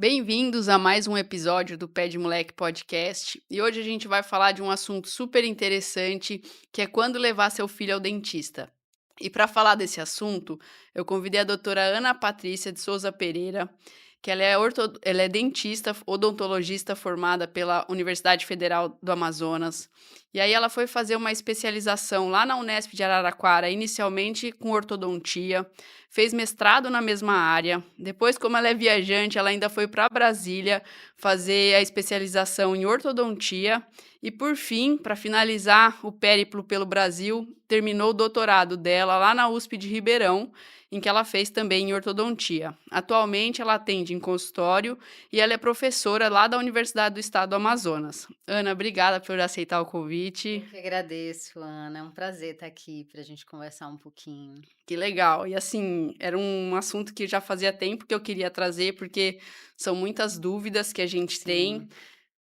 Bem-vindos a mais um episódio do Pé de Moleque Podcast. E hoje a gente vai falar de um assunto super interessante, que é quando levar seu filho ao dentista. E para falar desse assunto, eu convidei a doutora Ana Patrícia de Souza Pereira, que ela é dentista, odontologista formada pela Universidade Federal do Amazonas. E aí ela foi fazer uma especialização lá na Unesp de Araraquara, inicialmente com ortodontia, fez mestrado na mesma área. Depois, como ela é viajante, ela ainda foi para Brasília fazer a especialização em ortodontia. E, por fim, para finalizar o périplo pelo Brasil, terminou o doutorado dela lá na USP de Ribeirão, em que ela fez também em ortodontia. Atualmente, ela atende em consultório e ela é professora lá da Universidade do Estado do Amazonas. Ana, obrigada por aceitar o Eu convite. que agradeço, Ana. É um prazer estar aqui para a gente conversar um pouquinho. Que legal. E assim, era um assunto que já fazia tempo que eu queria trazer, porque são muitas dúvidas que a gente tem. Sim.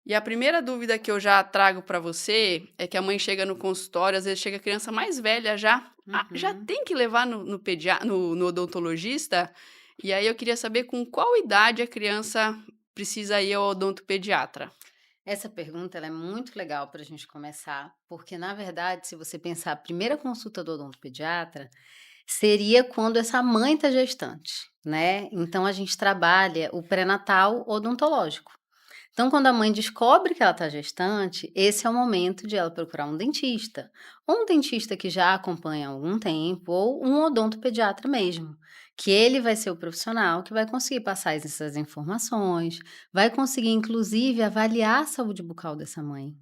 E a primeira dúvida que eu já trago para você é que a mãe chega no consultório, às vezes chega a criança mais velha já. Ah, já Uhum. tem que levar no odontologista? E aí eu queria saber com qual idade a criança precisa ir ao odontopediatra. Essa pergunta ela é muito legal para a gente começar, porque na verdade, se você pensar, a primeira consulta do odontopediatra seria quando essa mãe está gestante, né? Então a gente trabalha o pré-natal odontológico. Então, quando a mãe descobre que ela está gestante, esse é o momento de ela procurar um dentista. Ou um dentista que já acompanha há algum tempo, ou um odontopediatra mesmo. Que ele vai ser o profissional que vai conseguir passar essas informações, vai conseguir, inclusive, avaliar a saúde bucal dessa mãe.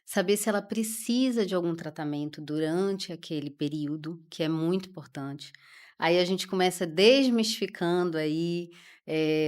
Saber se ela precisa de algum tratamento durante aquele período, que é muito importante. Aí a gente começa desmistificando aí,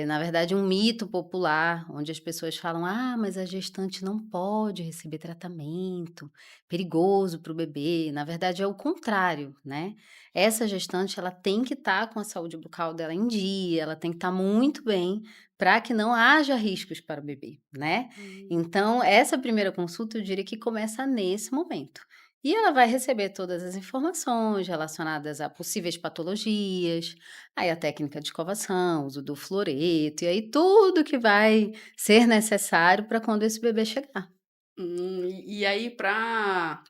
na verdade, um mito popular, onde as pessoas falam: "Ah, mas a gestante não pode receber tratamento, perigoso para o bebê". Na verdade, é o contrário, né. Essa gestante, ela tem que estar com a saúde bucal dela em dia, ela tem que estar muito bem, para que não haja riscos para o bebê, né. Hum. Então, essa primeira consulta eu diria que começa nesse momento. E ela vai receber todas as informações relacionadas a possíveis patologias, aí a técnica de escovação, uso do fluoreto, e aí tudo que vai ser necessário para quando esse bebê chegar. E aí, para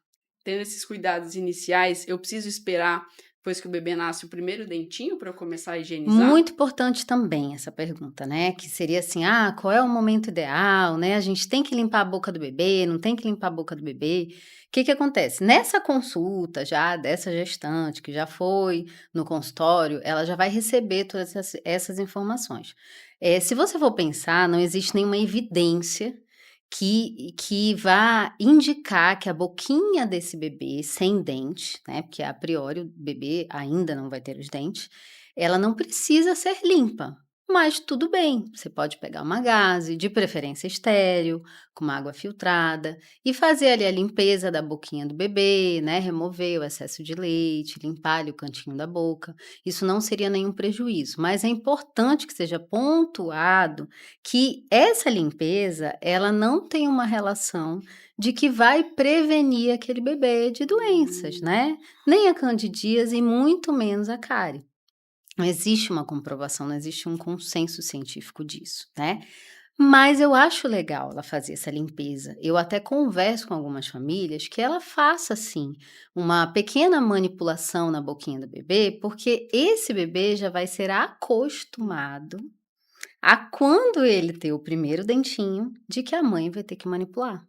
tendo esses cuidados iniciais, eu preciso esperar depois que o bebê nasce o primeiro dentinho para eu começar a higienizar? Muito importante também essa pergunta, né, que seria assim: "Ah, qual é o momento ideal, né, a gente tem que limpar a boca do bebê, não tem que limpar a boca do bebê". O que que acontece? Nessa consulta já dessa gestante que já foi no consultório, ela já vai receber todas essas informações. Se você for pensar, não existe nenhuma evidência que vá indicar que a boquinha desse bebê sem dente, né, porque a priori o bebê ainda não vai ter os dentes, ela não precisa ser limpa, mas tudo bem, você pode pegar uma gaze, de preferência estéril, com uma água filtrada, e fazer ali a limpeza da boquinha do bebê, né, remover o excesso de leite, limpar ali o cantinho da boca. Isso não seria nenhum prejuízo, mas é importante que seja pontuado que essa limpeza, ela não tem uma relação de que vai prevenir aquele bebê de doenças, Hum. né, nem a candidíase e muito menos a cárie. Não existe uma comprovação, não existe um consenso científico disso, né. Mas eu acho legal ela fazer essa limpeza. Eu até converso com algumas famílias que ela faça, sim, uma pequena manipulação na boquinha do bebê, porque esse bebê já vai ser acostumado a quando ele ter o primeiro dentinho, de que a mãe vai ter que manipular.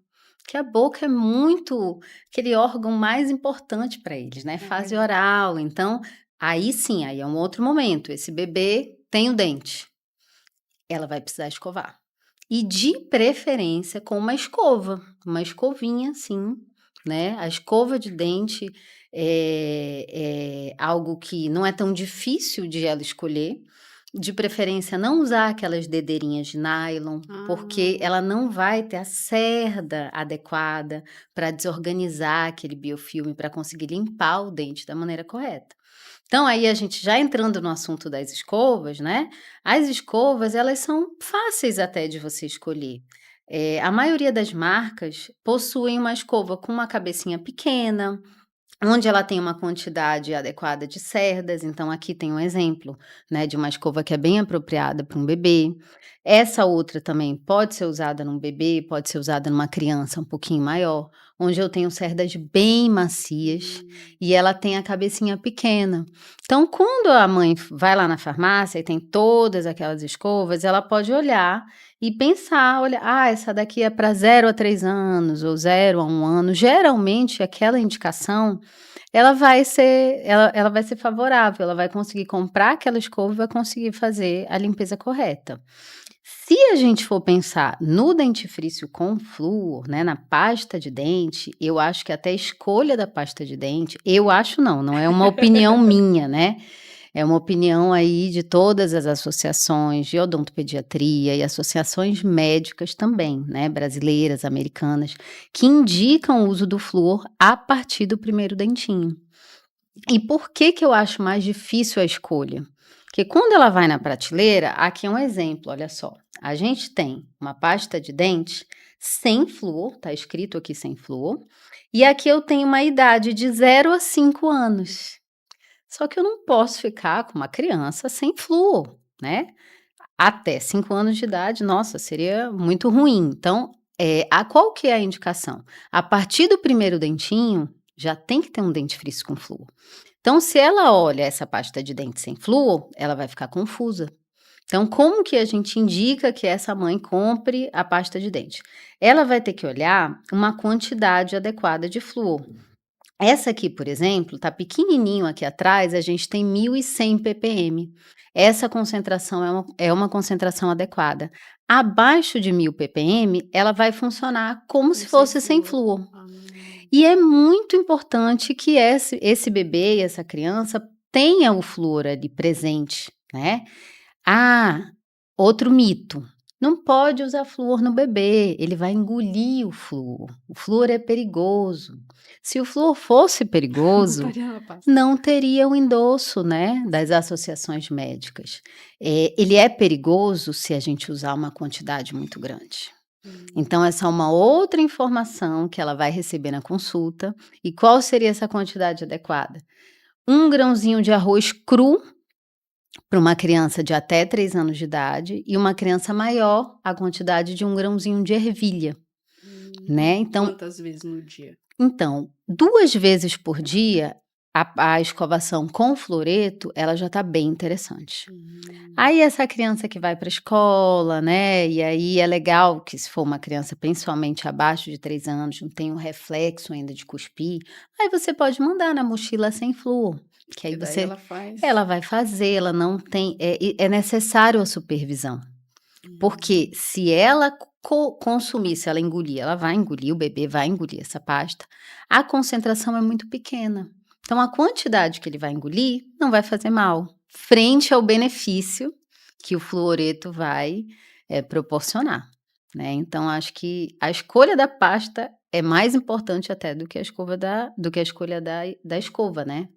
Que a boca é muito aquele órgão mais importante para eles, né, É fase verdade. oral, então, aí sim, aí é um outro momento, esse bebê tem o dente, ela vai precisar escovar. E de preferência com uma escovinha assim, né, a escova de dente é algo que não é tão difícil de ela escolher, de preferência não usar aquelas dedeirinhas de nylon, porque Ah. ela não vai ter a cerda adequada para desorganizar aquele biofilme, para conseguir limpar o dente da maneira correta. Então aí a gente já entrando no assunto das escovas, né, as escovas elas são fáceis até de você escolher. A maioria das marcas possuem uma escova com uma cabecinha pequena, onde ela tem uma quantidade adequada de cerdas, então aqui tem um exemplo, né, de uma escova que é bem apropriada para um bebê. Essa outra também pode ser usada num bebê, pode ser usada numa criança um pouquinho maior, onde eu tenho cerdas bem macias Hum. e ela tem a cabecinha pequena. Então, quando a mãe vai lá na farmácia e tem todas aquelas escovas, ela pode olhar e pensar, olha, essa daqui é para 0 a 3 anos ou 0 a 1 ano. Geralmente, aquela indicação, ela vai ser favorável, ela vai conseguir comprar aquela escova e vai conseguir fazer a limpeza correta. Se a gente for pensar no dentifrício com flúor, né, na pasta de dente, eu acho que até a escolha da pasta de dente, eu acho não é uma opinião minha, né, é uma opinião aí de todas as associações de odontopediatria e associações médicas também, né, brasileiras, americanas, que indicam o uso do flúor a partir do primeiro dentinho. E por que que eu acho mais difícil a escolha? Porque quando ela vai na prateleira, aqui é um exemplo, olha só. A gente tem uma pasta de dente sem flúor, tá escrito aqui sem flúor, e aqui eu tenho uma idade de 0 a 5 anos. Só que eu não posso ficar com uma criança sem flúor, né? Até 5 anos de idade, nossa, seria muito ruim. Então, qual que é a indicação? A partir do primeiro dentinho, já tem que ter um dentifrício com flúor. Então, se ela olha essa pasta de dente sem flúor, ela vai ficar confusa. Então, como que a gente indica que essa mãe compre a pasta de dente? Ela vai ter que olhar uma quantidade adequada de flúor. Essa aqui, por exemplo, tá pequenininho aqui atrás, a gente tem 1.100 ppm. Essa concentração é uma concentração adequada. Abaixo de 1.000 ppm, ela vai funcionar como se Como sem fosse sem flúor. flúor. E é muito importante que esse bebê e essa criança tenha o flúor ali presente, né. Outro mito, não pode usar flúor no bebê, ele vai engolir o flúor é perigoso. Se o flúor fosse perigoso, Botaria na pasta. não teria o endosso, né, das associações médicas. Ele é perigoso se a gente usar uma quantidade muito grande. Então essa é uma outra informação que ela vai receber na consulta. E qual seria essa quantidade adequada? 1 grãozinho de arroz cru para uma criança de até 3 anos de idade e uma criança maior, a quantidade de 1 grãozinho de ervilha, né. Quantas vezes no dia? Então, 2 vezes por dia, a escovação com fluoreto, ela já está bem interessante. Aí essa criança que vai para a escola, né, e aí é legal que se for uma criança principalmente abaixo de 3 anos, não tem um reflexo ainda de cuspir, aí você pode mandar na mochila sem flúor, que aí Que daí ela vai fazer, ela não tem é necessário a supervisão. Porque se ela consumir, se ela engolir, ela vai engolir, o bebê vai engolir essa pasta, a concentração é muito pequena. Então a quantidade que ele vai engolir não vai fazer mal, frente ao benefício que o fluoreto vai, proporcionar, né. Então acho que a escolha da pasta é mais importante até do que a escolha da escova, né.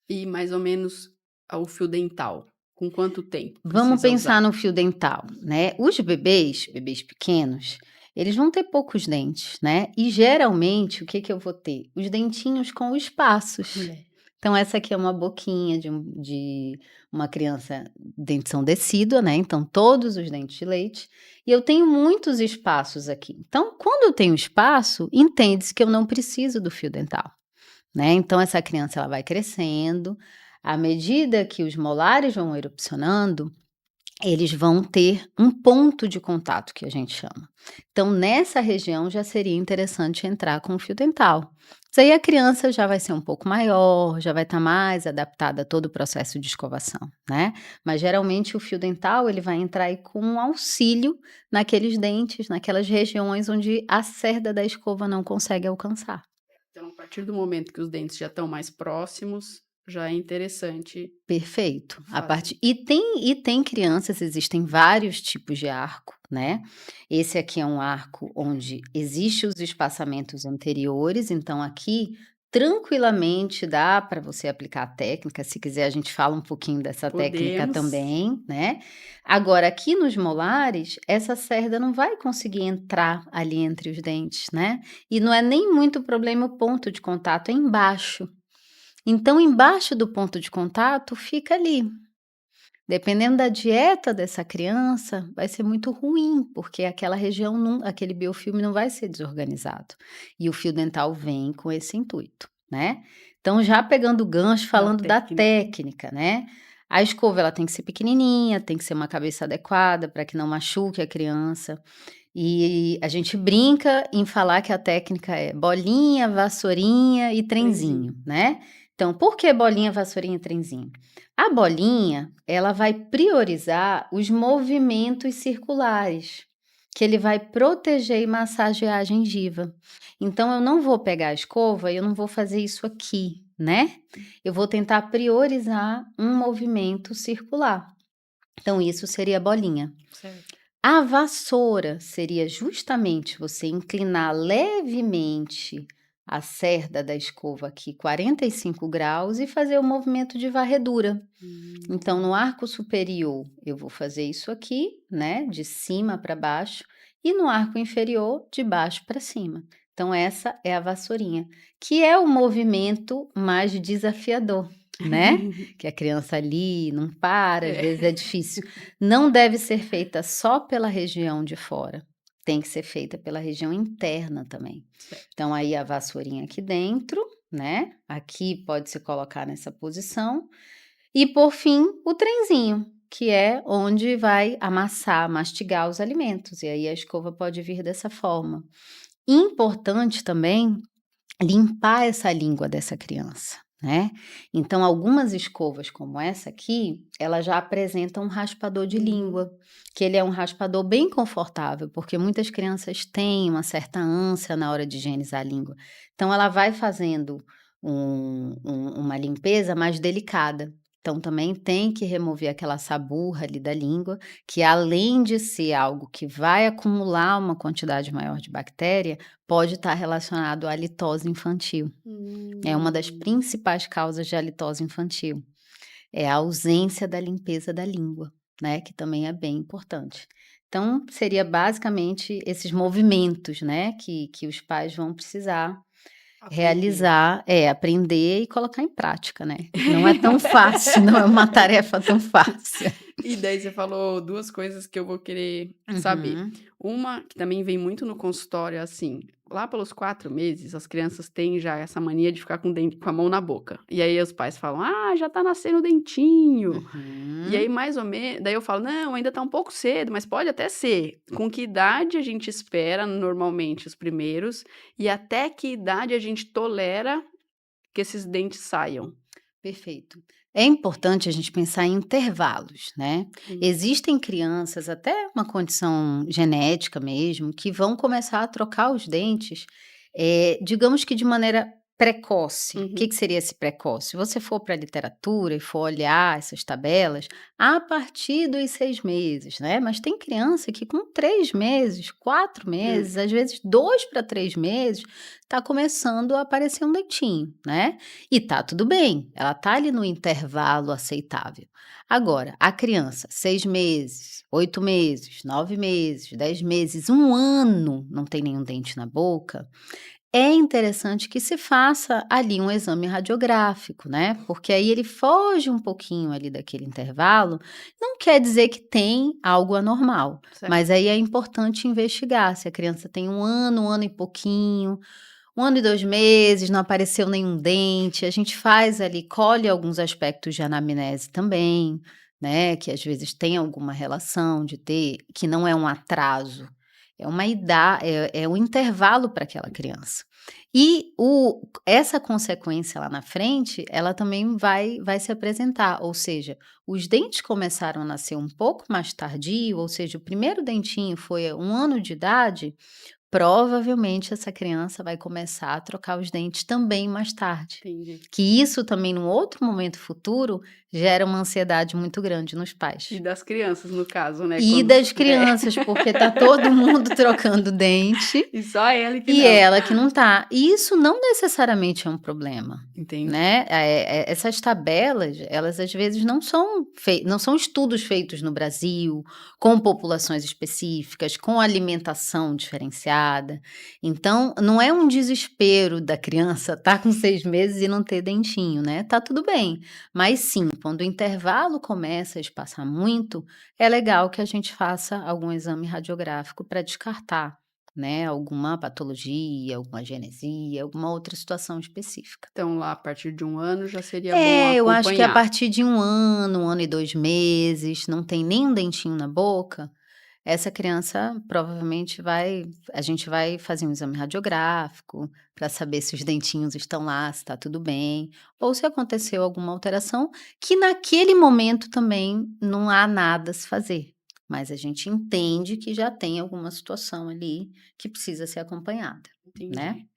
E mais ou menos o fio dental, com quanto tempo Vamos precisa pensar usar? no fio dental, né. Os bebês pequenos, eles vão ter poucos dentes, né, e geralmente o que que eu vou ter? Os dentinhos com espaços. Então essa aqui é uma boquinha de uma criança, dentição decídua, né, então todos os dentes de leite, e eu tenho muitos espaços aqui. Então quando eu tenho espaço, entende-se que eu não preciso do fio dental, né. Então essa criança ela vai crescendo, à medida que os molares vão erupcionando, eles vão ter um ponto de contato que a gente chama. Então nessa região já seria interessante entrar com o fio dental. Isso aí a criança já vai ser um pouco maior, já vai estar mais adaptada a todo o processo de escovação, né. Mas geralmente o fio dental ele vai entrar aí com um auxílio naqueles dentes, naquelas regiões onde a cerda da escova não consegue alcançar. Então, a partir do momento que os dentes já estão mais próximos, já é interessante Perfeito. A fazer. parte e tem crianças, existem vários tipos de arco, né. Esse aqui é um arco onde existe os espaçamentos anteriores, então aqui tranquilamente dá para você aplicar a técnica, se quiser a gente fala um pouquinho dessa técnica Podemos. também, né. Agora aqui nos molares, essa cerda não vai conseguir entrar ali entre os dentes, né, e não é nem muito problema o ponto de contato, é embaixo. Então, embaixo do ponto de contato fica ali. Dependendo da dieta dessa criança, vai ser muito ruim, porque aquela região não aquele biofilme não vai ser desorganizado. E o fio dental vem com esse intuito, né. Então já pegando o gancho, Da falando da técnica. técnica, né, a escova ela tem que ser pequenininha, tem que ser uma cabeça adequada para que não machuque a criança. E a gente brinca em falar que a técnica é bolinha, vassourinha e trenzinho, Trenzinho. né. Então, por que bolinha, vassourinha e trenzinho? A bolinha, ela vai priorizar os movimentos circulares, que ele vai proteger e massagear a gengiva. Então, eu não vou pegar a escova e eu não vou fazer isso aqui, né? Eu vou tentar priorizar um movimento circular. Então, isso seria a bolinha. Certo. A vassoura seria justamente você inclinar levemente a cerda da escova aqui 45 graus e fazer o movimento de varredura. Então, Hum. no arco superior, eu vou fazer isso aqui, né, de cima para baixo, e no arco inferior, de baixo para cima. Então, essa é a vassourinha, que é o movimento mais desafiador, né? Que a criança ali não para, às É. vezes é difícil. Não deve ser feita só pela região de fora, tem que ser feita pela região interna também. Certo. Então, aí a vassourinha aqui dentro, né? Aqui pode se colocar nessa posição e por fim, o trenzinho, que é onde vai amassar, mastigar os alimentos, e aí a escova pode vir dessa forma. Importante também limpar essa língua dessa criança, né. Então algumas escovas como essa aqui, ela já apresenta um raspador de Uhum. língua, que ele é um raspador bem confortável, porque muitas crianças têm uma certa ânsia na hora de higienizar a língua. Então ela vai fazendo uma limpeza mais delicada. Então também tem que remover aquela saburra ali da língua, que além de ser algo que vai acumular uma quantidade maior de bactéria, pode estar relacionado à halitose infantil. É uma das Hum. principais causas de halitose infantil, é a ausência da limpeza da língua, né, que também é bem importante. Então, seria basicamente esses movimentos, né, que os pais vão precisar Aprender. realizar, aprender e colocar em prática, né. Não é tão fácil, não é uma tarefa tão fácil. E daí você falou 2 coisas que eu vou querer saber. Uhum. Uma que também vem muito no consultório, assim, lá pelos 4 meses as crianças têm já essa mania de ficar com a mão na boca. E aí os pais falam: "Ah, já tá nascendo o dentinho". E aí Uhum. mais ou menos, daí eu falo: "Não, ainda tá um pouco cedo, mas pode até ser". Com que idade a gente espera normalmente os primeiros e até que idade a gente tolera que esses dentes saiam? Perfeito. É importante a gente pensar em intervalos, né. Hum. Existem crianças, até uma condição genética mesmo, que vão começar a trocar os dentes, digamos que de maneira precoce. O que Uhum. que seria esse precoce? Se você for para a literatura e for olhar essas tabelas, a partir dos 6 meses, né, mas tem criança que com 3 meses, 4 Hã. meses, às vezes 2 para 3 meses, está começando a aparecer um dentinho, né. E tá tudo bem, ela tá ali no intervalo aceitável. Agora, a criança, 6 meses, 8 meses, 9 meses, 10 meses, 1 ano, não tem nenhum dente na boca, é interessante que se faça ali um exame radiográfico, né, porque aí ele foge um pouquinho ali daquele intervalo, não quer dizer que tem algo anormal, Certo. mas aí é importante investigar se a criança tem 1 ano e pouquinho, 1 ano e 2 meses, não apareceu nenhum dente, a gente faz ali, colhe alguns aspectos de anamnese também, né, que às vezes tem alguma relação de ter que não é um atraso, é uma é um intervalo para aquela criança. E essa consequência lá na frente, ela também vai se apresentar, ou seja, os dentes começaram a nascer um pouco mais tardio, ou seja, o primeiro dentinho foi a 1 ano de idade, provavelmente essa criança vai começar a trocar os dentes também mais tarde. Entendi. Que isso também num outro momento futuro, gera uma ansiedade muito grande nos E pais. das crianças, no caso, né, E quando das é. crianças, porque tá todo mundo trocando dente, E só ela que e não. ela que não tá. E isso não necessariamente é um problema, Entendi. né. Essas tabelas, elas às vezes não são estudos feitos no Brasil, com populações específicas, com alimentação diferenciada. Então, não é um desespero da criança estar com 6 meses e não ter dentinho, né. Tá tudo bem, mas sim, quando o intervalo começa a espaçar muito, é legal que a gente faça algum exame radiográfico para descartar, né, alguma patologia, alguma genesia, alguma outra situação específica. Então lá a partir de 1 ano já seria bom É, eu acho que a acompanhar. partir de 1 ano e 2 meses, não tem nem um dentinho na boca, essa criança provavelmente a gente vai fazer um exame radiográfico para saber se os dentinhos estão lá, se está tudo bem, ou se aconteceu alguma alteração, que naquele momento também não há nada a se fazer, mas a gente entende que já tem alguma situação ali que precisa ser acompanhada, né. Entendi.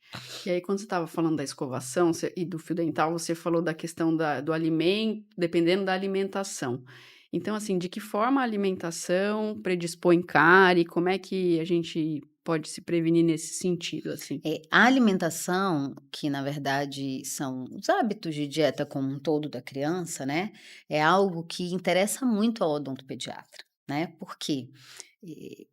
E aí quando você estava falando da escovação e do fio dental, você falou da questão do alimento, dependendo da alimentação. Então, assim, de que forma a alimentação predispõe cárie? Como é que a gente pode se prevenir nesse sentido, assim? A alimentação, que na verdade são os hábitos de dieta como um todo da criança, né, é algo que interessa muito ao odontopediatra, né, porque,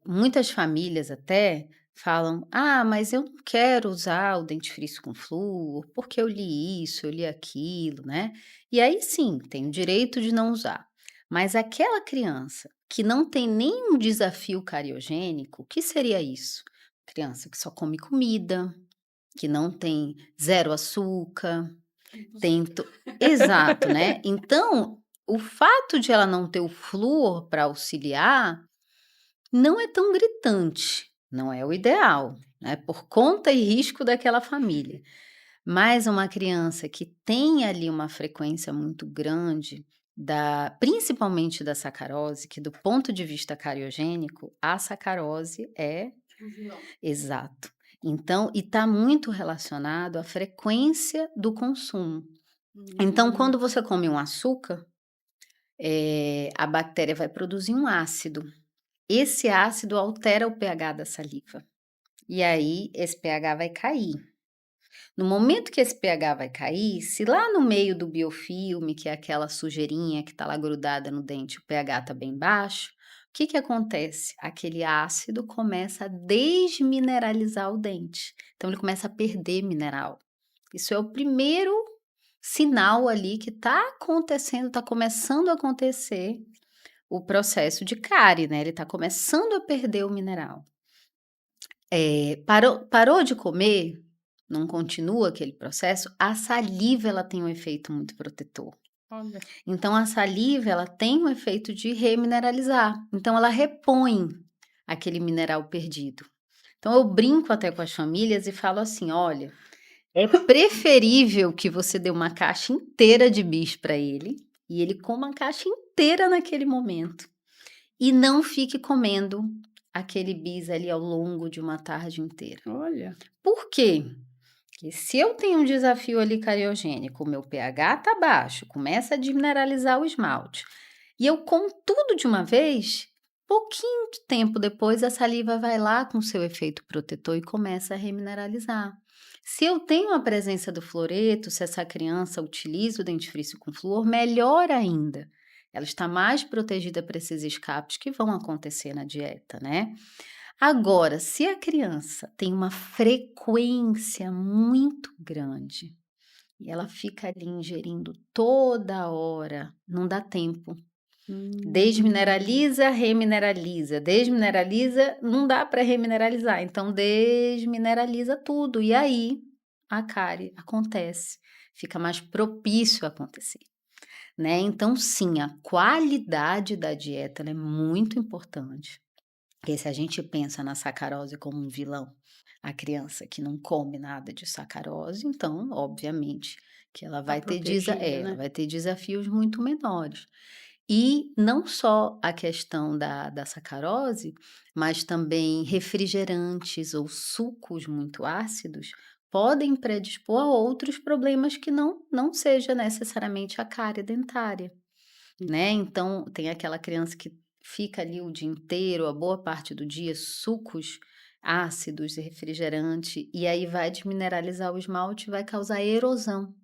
muitas famílias até falam: "Ah, mas eu não quero usar o dentifrício com flúor, porque eu li isso, eu li aquilo", né. E aí sim, tem o direito de não usar. Mas aquela criança que não tem nenhum desafio cariogênico, o que seria isso? Criança que só come comida, que não tem zero açúcar, tem Impossível. to exato, né. Então, o fato de ela não ter o flúor para auxiliar, não é tão gritante, não é o ideal, né, por conta e risco daquela família. Mas uma criança que tem ali uma frequência muito grande principalmente da sacarose, que do ponto de vista cariogênico, a sacarose é Um vilão. exato. Então e está muito relacionado à frequência do consumo. Então Hum, quando você come um açúcar, a bactéria vai produzir um ácido. Esse ácido altera o pH da saliva, e aí esse pH vai cair. No momento que esse pH vai cair, se lá no meio do biofilme, que é aquela sujeirinha que está lá grudada no dente, o pH está bem baixo, o que que acontece? Aquele ácido começa a desmineralizar o dente. Então ele começa a perder mineral. Isso é o primeiro sinal ali que está acontecendo, está começando a acontecer o processo de cárie, né? Ele está começando a perder o mineral. Parou de comer, não continua aquele processo, a saliva ela tem um efeito muito protetor. olha, Então a saliva ela tem um efeito de remineralizar, então ela repõe aquele mineral perdido. Então eu brinco até com as famílias e falo assim: "Olha, é preferível que você dê uma caixa inteira de bis para ele, e ele coma a caixa inteira naquele momento, e não fique comendo aquele bis ali ao longo de uma tarde inteira". olha. Por quê? Porque se eu tenho um desafio ali cariogênico, o meu pH tá baixo, começa a desmineralizar o esmalte, e eu como tudo de uma vez, pouquinho de tempo depois a saliva vai lá com seu efeito protetor e começa a remineralizar. Se eu tenho a presença do fluoreto, se essa criança utiliza o dentifrício com flúor, melhor ainda. Ela está mais protegida para esses escapes que vão acontecer na dieta, né? Agora, se a criança tem uma frequência muito grande e ela fica ali ingerindo toda hora, não dá tempo. Hum, Desmineraliza, remineraliza, desmineraliza, não dá para remineralizar, então desmineraliza tudo e aí a cárie acontece, fica mais propício a acontecer, né. Então sim, a qualidade da dieta ela é muito importante. Porque se a gente pensa na sacarose como um vilão, a criança que não come nada de sacarose, então, obviamente, que ela tá vai ter protegida, ela né? vai ter desafios muito menores. E não só a questão da sacarose, mas também refrigerantes ou sucos muito ácidos podem predispor a outros problemas que não seja necessariamente a cárie dentária. Né, então tem aquela criança que fica ali o dia inteiro, a boa parte do dia, sucos ácidos e refrigerante, e aí vai desmineralizar o esmalte e vai causar erosão,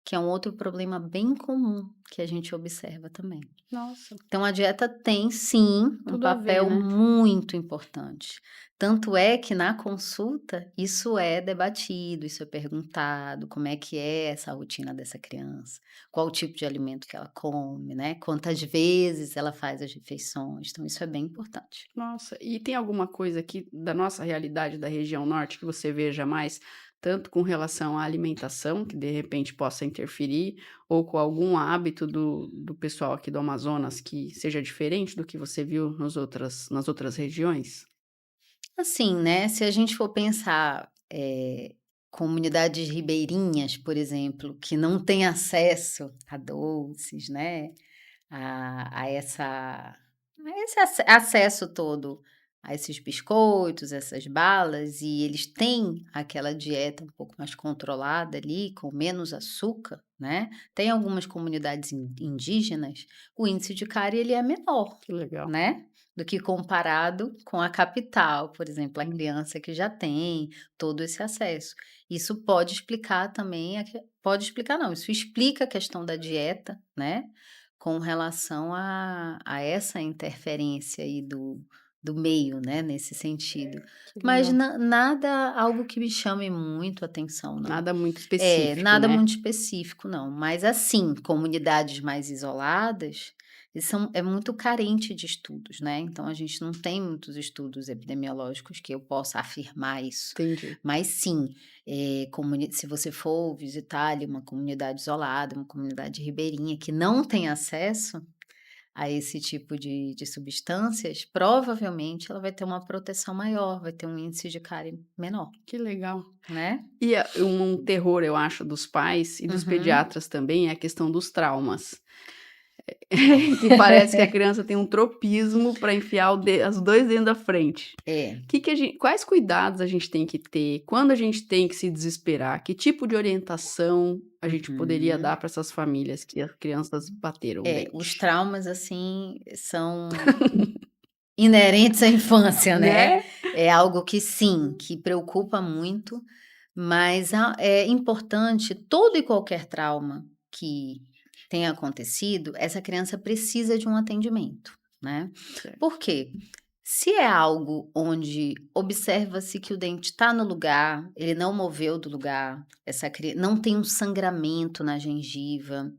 que é um outro problema bem comum que a gente observa também. Nossa, Então a dieta tem sim um tudo a ver, papel né? muito importante. Tanto é que na consulta isso é debatido, isso é perguntado, como é que é essa rotina dessa criança, qual o tipo de alimento que ela come, né? Quantas vezes ela faz as refeições. Então isso é bem importante. Nossa, e tem alguma coisa aqui da nossa realidade da região norte que você veja mais, tanto com relação à alimentação, que de repente possa interferir, ou com algum hábito do pessoal aqui do Amazonas que seja diferente do que você viu nas outras regiões? Assim, né, se a gente for pensar, comunidades ribeirinhas, por exemplo, que não têm acesso a doces, né, a esse acesso todo a esses biscoitos, essas balas, e eles têm aquela dieta um pouco mais controlada ali, com menos açúcar, né. Tem algumas comunidades indígenas, o índice de cárie ele é menor, Que legal. né, do que comparado com a capital, por exemplo, a criança que já tem todo esse acesso. Isso pode explicar também pode explicar não, isso explica a questão da dieta, né, com relação a essa interferência aí do meio, né, nesse sentido. Que Mas legal. nada algo que me chame muito atenção não. Nada muito É, específico, nada né? muito específico não, mas assim, comunidades mais isoladas, é muito carente de estudos, né, então a gente não tem muitos estudos epidemiológicos que eu possa afirmar isso. Entendi. Mas sim, se você for visitar ali uma comunidade isolada, uma comunidade ribeirinha que não tem acesso a esse tipo de substâncias, provavelmente ela vai ter uma proteção maior, vai ter um índice de cárie menor, Que legal. né. E um terror, eu acho, dos pais e dos Uhum. pediatras também é a questão dos traumas. Que parece que a criança tem um tropismo para enfiar os 2 dentro da frente. É. Quais cuidados a gente tem que ter? Quando a gente tem que se desesperar? Que tipo de orientação a gente poderia dar Uhum. para essas famílias que as crianças bateram o É, os dente? traumas, assim, são inerentes à infância, né. Né? É algo que sim, que preocupa muito, mas é importante todo e qualquer trauma que tenha acontecido, essa criança precisa de um atendimento, né. Certo. Por quê? Se é algo onde observa-se que o dente está no lugar, ele não moveu do lugar, não tem um sangramento na gengiva,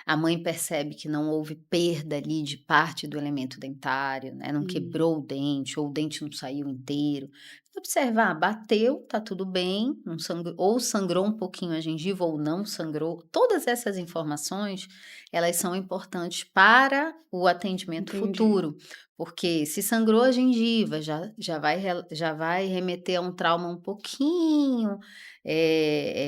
a mãe percebe que não houve perda ali de parte do elemento dentário, né, não Hum, quebrou o dente ou o dente não saiu inteiro. Observar, bateu, tá tudo bem, não sangrou ou sangrou um pouquinho a gengiva ou não sangrou. Todas essas informações, elas são importantes para o atendimento entendi. futuro, porque se sangrou a gengiva, já vai remeter a um trauma um pouquinho,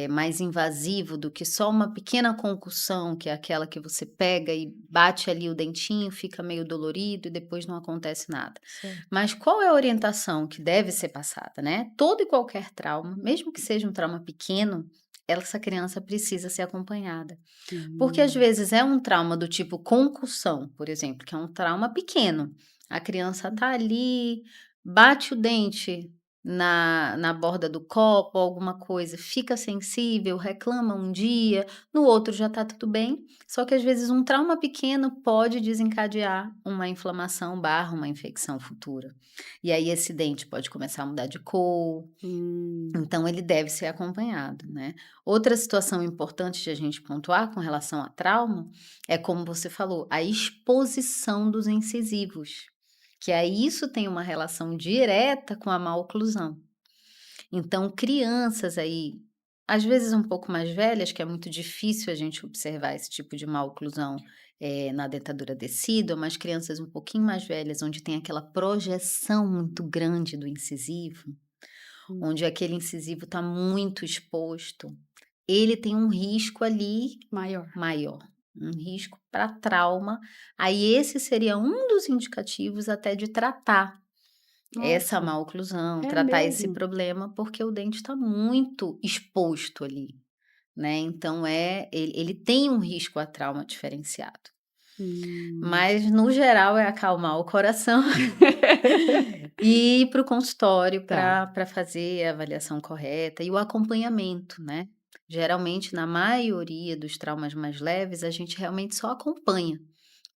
mais invasivo do que só uma pequena concussão, que é aquela que você pega e bate ali o dentinho, fica meio dolorido e depois não acontece nada. Certo. Mas qual é a orientação que deve ser passada, né? Todo e qualquer trauma, mesmo que seja um trauma pequeno, essa criança precisa ser acompanhada. Porque às Hum. vezes é um trauma do tipo concussão, por exemplo, que é um trauma pequeno. A criança tá ali, bate o dente na borda do copo, alguma coisa, fica sensível, reclama um dia, no outro já tá tudo bem. Só que às vezes um trauma pequeno pode desencadear uma inflamação barra uma infecção futura. E aí esse dente pode começar a mudar de cor, Hum. então ele deve ser acompanhado, né. Outra situação importante de a gente pontuar com relação a trauma, é como você falou, a exposição dos incisivos, que aí isso tem uma relação direta com a maloclusão. Então crianças aí, às vezes um pouco mais velhas, que é muito difícil a gente observar esse tipo de maloclusão, na dentadura decídua, mas crianças um pouquinho mais velhas, onde tem aquela projeção muito grande do incisivo, Hum. onde aquele incisivo está muito exposto, ele tem um risco ali Maior. maior, um risco para trauma. Aí esse seria um dos indicativos até de tratar essa Nossa, má oclusão, é tratar esse mesmo? problema, porque o dente está muito exposto ali, né. Então ele tem um risco a trauma diferenciado. Hum. Mas no geral é acalmar o coração e ir para o consultório Tá. para fazer a avaliação correta e o acompanhamento, né. Geralmente, na maioria dos traumas mais leves, a gente realmente só acompanha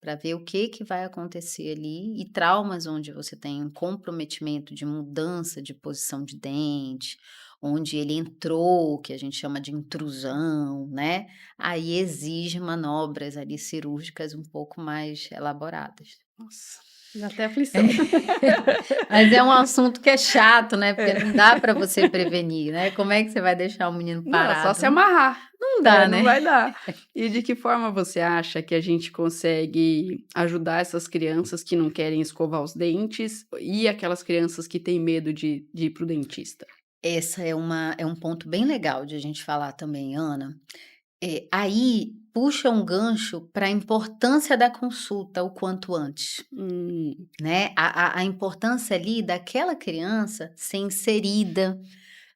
para ver o que vai acontecer ali, e traumas onde você tem um comprometimento de mudança de posição de dente, onde ele entrou, que a gente chama de intrusão, né, aí exige manobras ali cirúrgicas um pouco mais elaboradas. Nossa, dá até aflição. Mas é um assunto que é chato, né, porque É. não dá para você prevenir, né, como é que você vai deixar o menino Não, só parado? se amarrar. Não dá, Não né. vai dar. E de que forma você acha que a gente consegue ajudar essas crianças que não querem escovar os dentes e aquelas crianças que têm medo de ir para o dentista? Essa é um ponto bem legal de a gente falar também, Ana. Aí puxa um gancho para a importância da consulta o quanto antes, Hum, né. A importância ali daquela criança ser inserida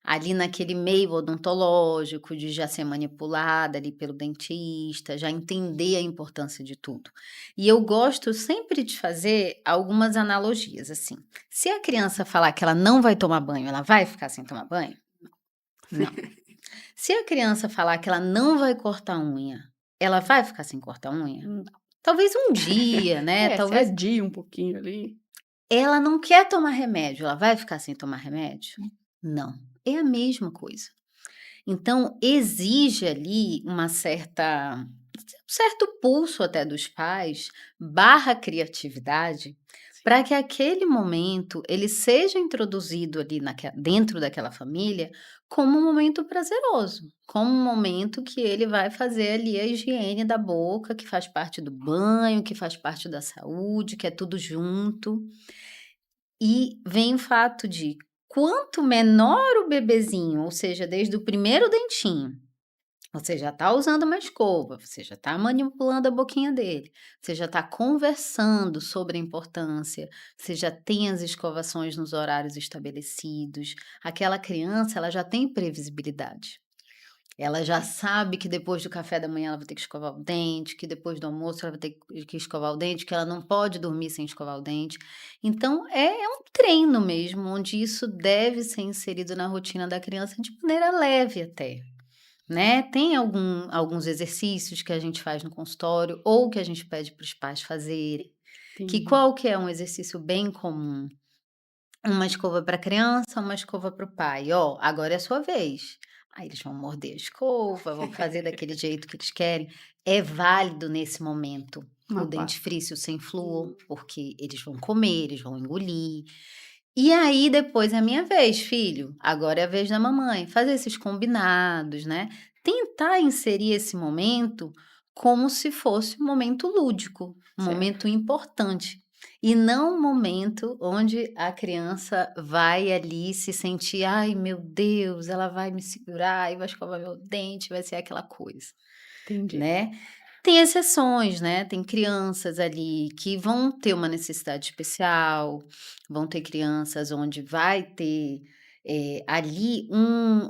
ali naquele meio odontológico, de já ser manipulada ali pelo dentista, já entender a importância de tudo. E eu gosto sempre de fazer algumas analogias, assim. Se a criança falar que ela não vai tomar banho, ela vai ficar sem tomar banho? Não. Se a criança falar que ela não vai cortar unha, ela vai ficar sem cortar unha? hum. Talvez um dia, né, É, se talvez adia um pouquinho ali. ela não quer tomar remédio, ela vai ficar sem tomar remédio? Não, é a mesma coisa. Então exige ali uma certa um certo pulso até dos pais, barra criatividade, para que aquele momento ele seja introduzido ali dentro daquela família como um momento prazeroso, como um momento que ele vai fazer ali a higiene da boca, que faz parte do banho, que faz parte da saúde, que é tudo junto. E vem o fato de quanto menor o bebezinho, ou seja, desde o primeiro dentinho, você já está usando uma escova, você já está manipulando a boquinha dele, você já está conversando sobre a importância, você já tem as escovações nos horários estabelecidos. Aquela criança, ela já tem previsibilidade. Ela já sabe que depois do café da manhã ela vai ter que escovar o dente, que depois do almoço ela vai ter que escovar o dente, que ela não pode dormir sem escovar o dente. Então é um treino mesmo, onde isso deve ser inserido na rotina da criança de maneira leve até. Né, tem alguns exercícios que a gente faz no consultório ou que a gente pede para os pais fazerem, que Entendi. qual que é um exercício bem comum? Uma escova para a criança, uma escova para o pai. "Ó, agora é a sua vez". Aí eles vão morder a escova, vão fazer daquele jeito que eles querem. É válido nesse momento o Uma pasta. dentifrício sem flúor, porque eles vão comer, eles vão engolir. E aí depois é a minha vez, filho, agora é a vez da mamãe. Fazer esses combinados, né. Tentar inserir esse momento como se fosse um momento lúdico, um Certo. momento importante, e não um momento onde a criança vai ali se sentir: "Ai meu Deus, ela vai me segurar e vai escovar meu dente", vai ser aquela coisa, Entendi. né. Tem exceções, né, tem crianças ali que vão ter uma necessidade especial, vão ter crianças onde vai ter, ali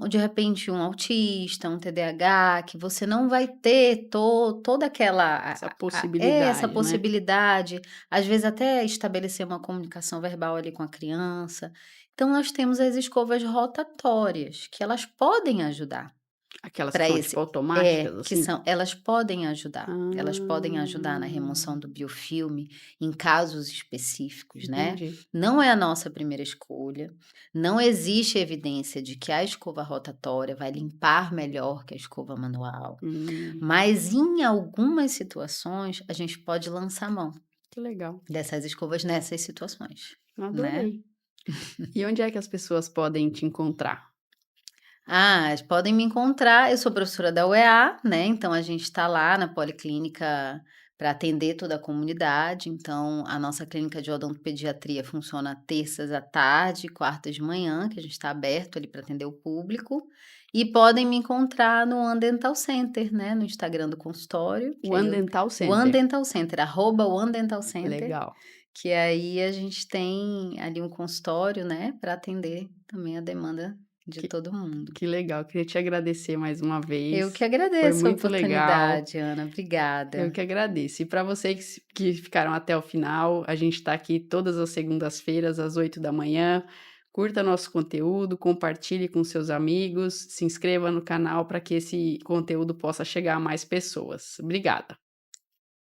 de repente um autista, um TDAH, que você não vai ter toda aquela Essa essa possibilidade, né. possibilidade, às vezes até estabelecer uma comunicação verbal ali com a criança. Então nós temos as escovas rotatórias, que elas podem ajudar. Aquelas que Para são, tipo, esse automáticas, que assim? são elas podem ajudar na remoção do Ah, biofilme em casos específicos, né. entendi. Não é a nossa primeira escolha, não existe evidência de que a escova rotatória vai limpar melhor que a escova manual, Hum, mas em algumas situações a gente pode lançar mão que legal. dessas escovas nessas situações, né. Adorei. E onde é que as pessoas podem te encontrar? Podem me encontrar, eu sou professora da UEA, né, então a gente está lá na policlínica para atender toda a comunidade, então a nossa clínica de odontopediatria funciona terças à tarde, quartas de manhã, que a gente está aberto ali para atender o público, e podem me encontrar no One Dental Center, né, no Instagram do consultório, que aí One eu Dental One Center. Dental Center, @One Dental Center, Legal. que aí a gente tem ali um consultório, né, para atender também a demanda de Que todo mundo. que legal. Queria te agradecer mais uma Eu vez. que Foi agradeço a muito legal. oportunidade, Ana, Eu obrigada. que agradeço. E para vocês que ficaram até o final, a gente está aqui todas as segundas-feiras, às 8 da manhã, Curta nosso conteúdo, compartilhe com seus amigos, se inscreva no canal para que esse conteúdo possa chegar a mais pessoas. Obrigada.